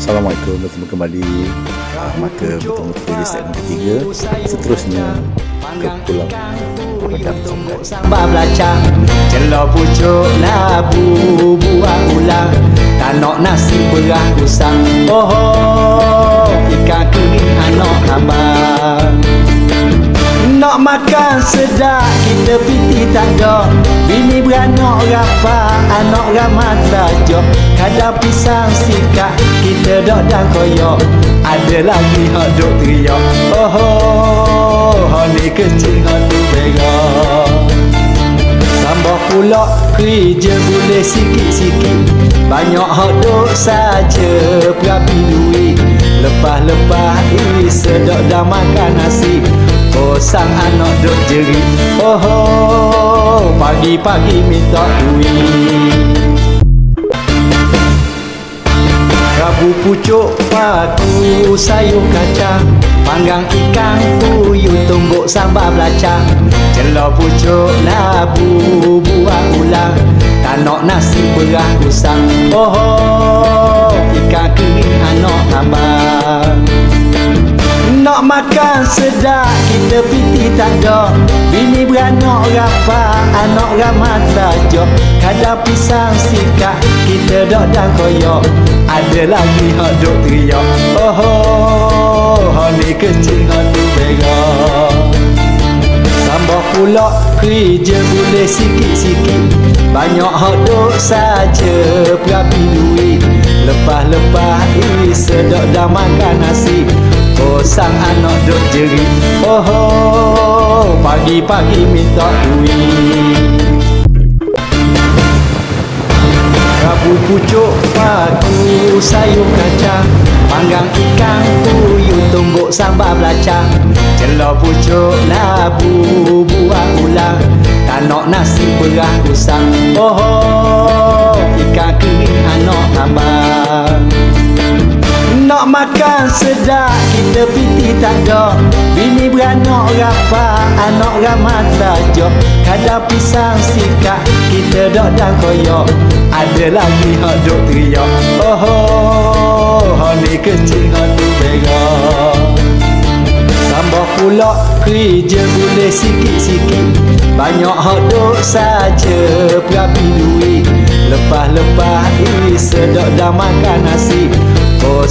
Assalamualaikum, bertemu kembali. Maka bertemu di segmen ketiga. Seterusnya ke Pulau Padang Songkai. Sambal belacang, celok pucuk labu buah ulang, tanok nasi berah usang. Oh, ikan kuning anak tambang. Nak makan sedap, kita piti tak ada. Bini beranak rapa, anak ramat rajok. Kadang pisang sikap, kita dok dan koyok. Ada lagi hot duk teriak. Oh, ni kecil hot duk berak. Tambah pula kerja boleh sikit-sikit. Banyak hot duk saja berapi duit. Lepas-lepas sedok dah makan nasi. Oh, sang anak duk jerit. Oh, pagi-pagi minta duit. Rabu pucuk paku sayur kacang, panggang ikan puyuh tumbuk sambal belacang, celok pucuk labu buah ulang, tanok nasi berah usang. Oh, ikan kuning anak tambang. Nak makan sedap, kita piti tak ada. Bini beranak rapa, anak ramat rajok. Kadang pisang sikap, kita dok dan koyok. Ada lagi hot duk teriak. Oh, ni kecil hot duk berak. Tambah pula kerja boleh sikit-sikit. Banyak hot duk saja berapi duit. Lepas-lepas sedok dah makan nasi. Oh, sang anak duk jerit. Oh, pagi-pagi minta duit. Rabu pucuk paku sayur kacang, panggang ikan puyuh tumbuk sambal belacang, celok pucuk labu buah ulang, tanok nasi berah usang. Oh, ikan kuning anak tambang. Nak makan sedap, kita piti tak ada. Bini beranak rapa, anak ramat rajok. Kadang pisang sikap, kita dok dan koyok. Ada lagi hot duk teriak. Oh, ni kecil hot duk berak. Tambah pula kerja boleh sikit-sikit. Banyak hot duk saja berapi duit. Lepas-lepas sedok dah makan nasi. Oh,